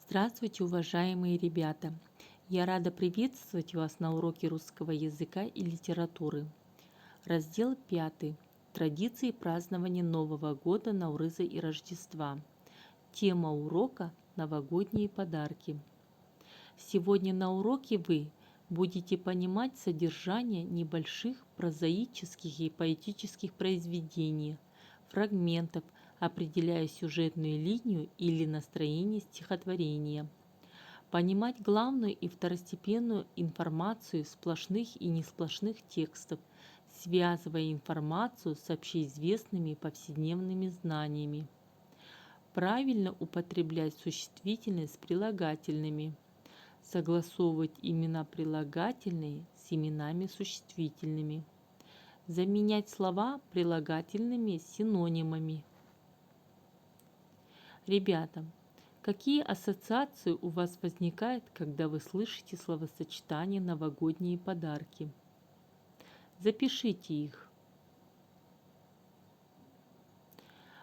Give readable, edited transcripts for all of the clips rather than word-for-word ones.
Здравствуйте, уважаемые ребята! Я рада приветствовать вас на уроке русского языка и литературы. Раздел 5. Традиции празднования Нового года, Наурыза и Рождества. Тема урока – новогодние подарки. Сегодня на уроке вы будете понимать содержание небольших прозаических и поэтических произведений, фрагментов, определяя сюжетную линию или настроение стихотворения. Понимать главную и второстепенную информацию сплошных и несплошных текстов, связывая информацию с общеизвестными повседневными знаниями. Правильно употреблять существительные с прилагательными. Согласовывать имена прилагательные с именами существительными. Заменять слова прилагательными синонимами. Ребята, какие ассоциации у вас возникают, когда вы слышите словосочетание «новогодние подарки»? Запишите их.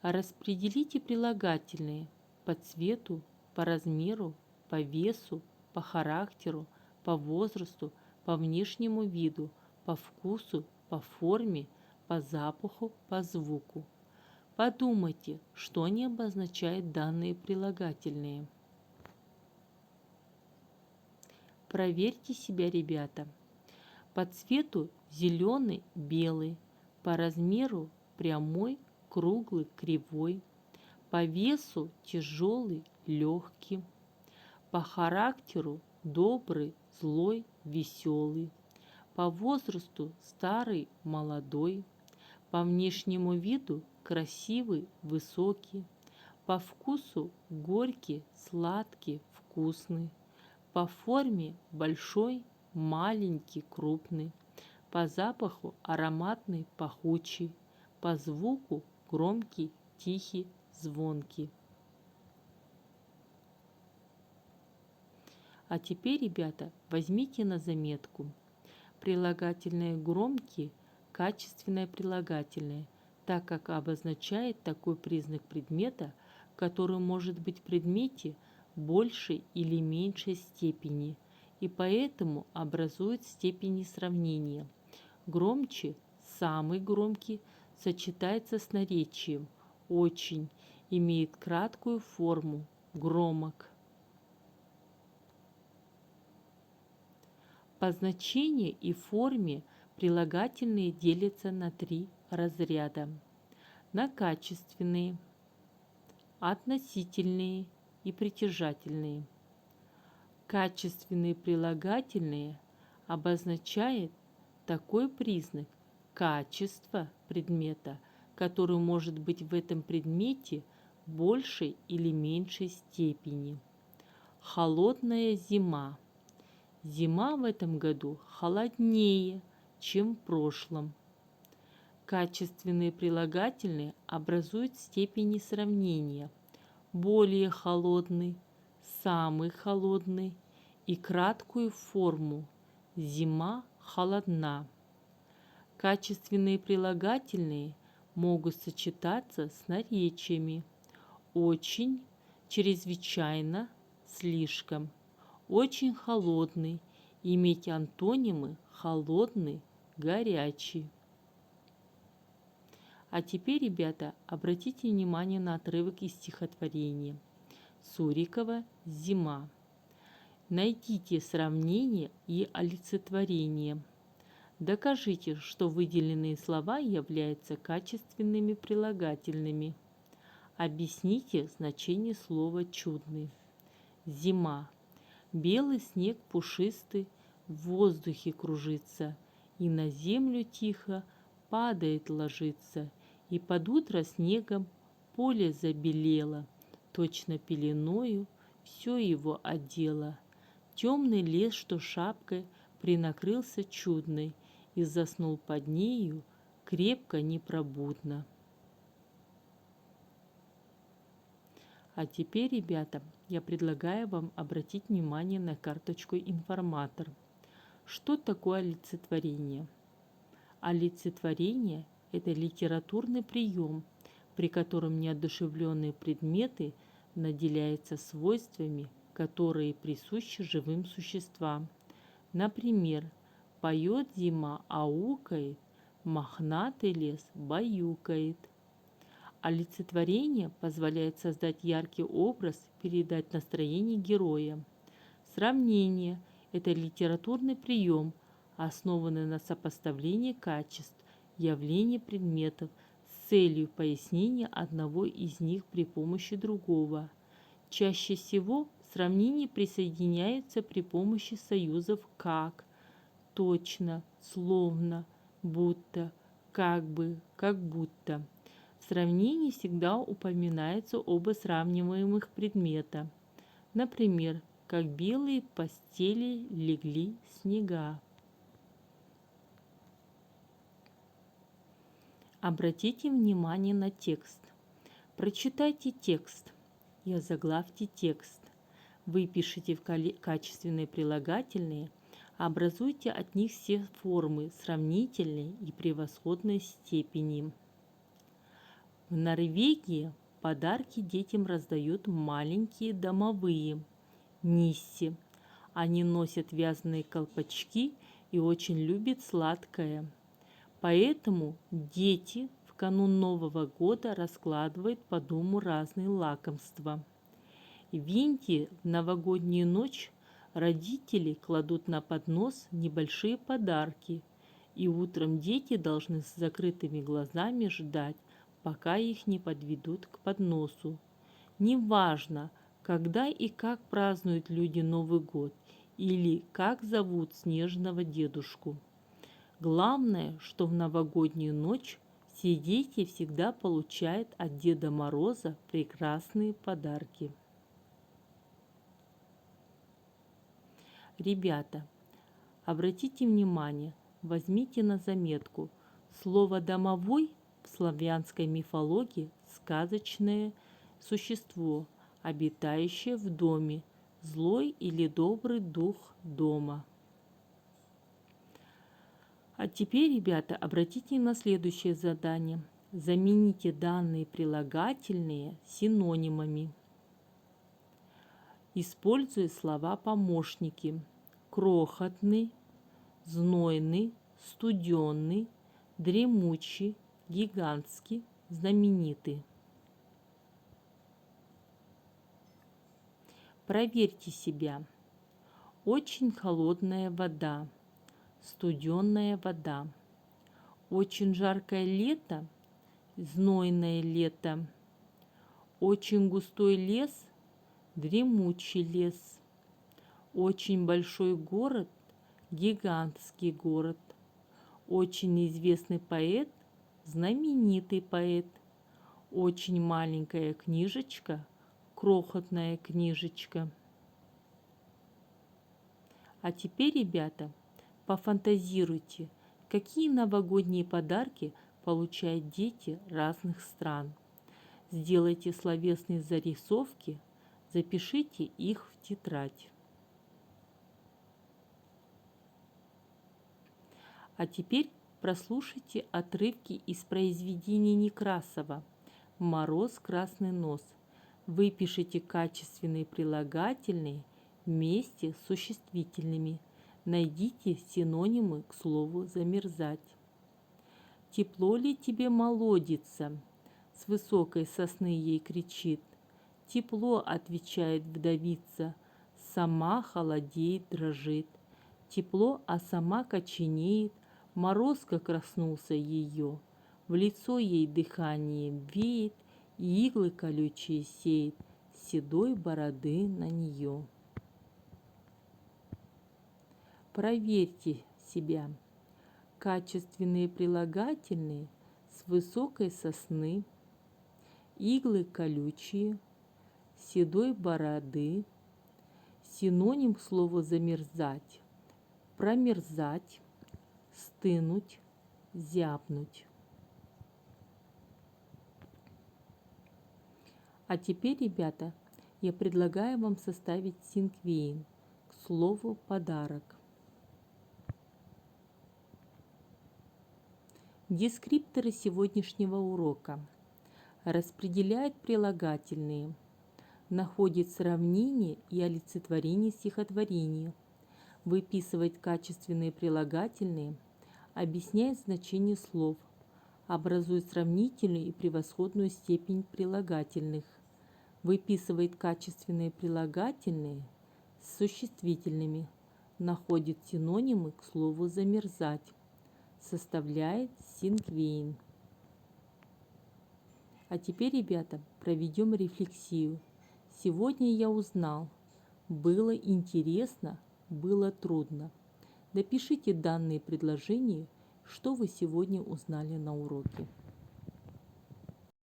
Распределите прилагательные по цвету, по размеру, по весу, по характеру, по возрасту, по внешнему виду, по вкусу, по форме, по запаху, по звуку. Подумайте, что они обозначают данные прилагательные. Проверьте себя, ребята. По цвету зеленый, белый, по размеру прямой, круглый, кривой, по весу тяжелый, легкий, по характеру добрый, злой, веселый, по возрасту старый, молодой, по внешнему виду красивый, высокий, по вкусу горький, сладкий, вкусный, по форме большой, маленький, крупный, по запаху ароматный, пахучий, по звуку громкий, тихий, звонкий. А теперь, ребята, возьмите на заметку. Прилагательное громкий – качественное прилагательное, так как обозначает такой признак предмета, который может быть в предмете большей или меньшей степени, и поэтому образует степени сравнения. Громче, самый громкий, сочетается с наречием «очень», имеет краткую форму «громок». По значению и форме прилагательные делятся на 3 разряда. На качественные, относительные и притяжательные. Качественные прилагательные обозначают такой признак качества предмета, который может быть в этом предмете в большей или меньшей степени. Холодная зима. Зима в этом году холоднее, чем в прошлом. Качественные прилагательные образуют степени сравнения: более холодный, самый холодный и краткую форму «зима холодна». Качественные прилагательные могут сочетаться с наречиями: очень, чрезвычайно, слишком, очень холодный, иметь антонимы холодный, горячий. А теперь, ребята, обратите внимание на отрывок из стихотворения Сурикова «Зима». Найдите сравнение и олицетворение. Докажите, что выделенные слова являются качественными прилагательными. Объясните значение слова «чудный». Зима. Белый снег пушистый в воздухе кружится, и на землю тихо падает, ложится, и под утро снегом поле забелело, точно пеленою все его одело. Темный лес, что шапкой принакрылся чудной, и заснул под нею крепко непробудно. А теперь, ребята, я предлагаю вам обратить внимание на карточку «Информатор». Что такое олицетворение? Олицетворение – это литературный прием, при котором неодушевленные предметы наделяются свойствами которые присущи живым существам. Например, поет зима, аукает, мохнатый лес баюкает. Олицетворение позволяет создать яркий образ, передать настроение героя. Сравнение – это литературный прием, основанный на сопоставлении качеств, явлений предметов с целью пояснения одного из них при помощи другого. Чаще всего сравнения присоединяются при помощи союзов как, точно, словно, будто, как бы, как будто. В сравнении всегда упоминается оба сравниваемых предмета. Например, как белые постели легли снега. Обратите внимание на текст. Прочитайте текст и озаглавьте текст. Выпишите в качественные прилагательные, образуйте от них все формы сравнительной и превосходной степени. В Норвегии подарки детям раздают маленькие домовые нисси. Они носят вязаные колпачки и очень любят сладкое. Поэтому дети в канун Нового года раскладывают по дому разные лакомства. В Индии в новогоднюю ночь родители кладут на поднос небольшие подарки, и утром дети должны с закрытыми глазами ждать, пока их не подведут к подносу. Неважно, когда и как празднуют люди Новый год или как зовут снежного дедушку. Главное, что в новогоднюю ночь все дети всегда получают от Деда Мороза прекрасные подарки. Ребята, обратите внимание, возьмите на заметку, слово «домовой» в славянской мифологии – сказочное существо, обитающее в доме, злой или добрый дух дома. А теперь, ребята, обратите на следующее задание. Замените данные прилагательные синонимами. Используя слова-помощники: крохотный, знойный, студенный, дремучий, гигантский, знаменитый. Проверьте себя. Очень холодная вода, студенная вода. Очень жаркое лето, знойное лето. Очень густой лес, дремучий лес. Очень большой город, гигантский город. Очень известный поэт, знаменитый поэт. Очень маленькая книжечка, крохотная книжечка. А теперь, ребята, пофантазируйте, какие новогодние подарки получают дети разных стран. Сделайте словесные зарисовки, запишите их в тетрадь. А теперь прослушайте отрывки из произведений Некрасова «Мороз, красный нос». Выпишите качественные прилагательные вместе с существительными. Найдите синонимы к слову «замерзать». Тепло ли тебе, молодица? С высокой сосны ей кричит. Тепло, отвечает вдовица, сама холодеет, дрожит. Тепло, а сама коченеет, мороз как коснулся ее. В лицо ей дыхание веет, и иглы колючие сеет, седой бороды на нее. Проверьте себя. Качественные прилагательные с высокой сосны, иглы колючие, седой бороды, синоним к слову замерзать, промерзать, стынуть, зябнуть. А теперь, ребята, я предлагаю вам составить синквейн к слову подарок. Дескрипторы сегодняшнего урока. Распределяют прилагательные. находит сравнение и олицетворение стихотворения, выписывает качественные прилагательные, объясняет значение слов, образует сравнительную и превосходную степень прилагательных, выписывает качественные прилагательные с существительными, находит синонимы к слову «замерзать», составляет синквейн. А теперь, ребята, проведем рефлексию. Сегодня я узнал. Было интересно, было трудно. Допишите данные предложения, что вы сегодня узнали на уроке.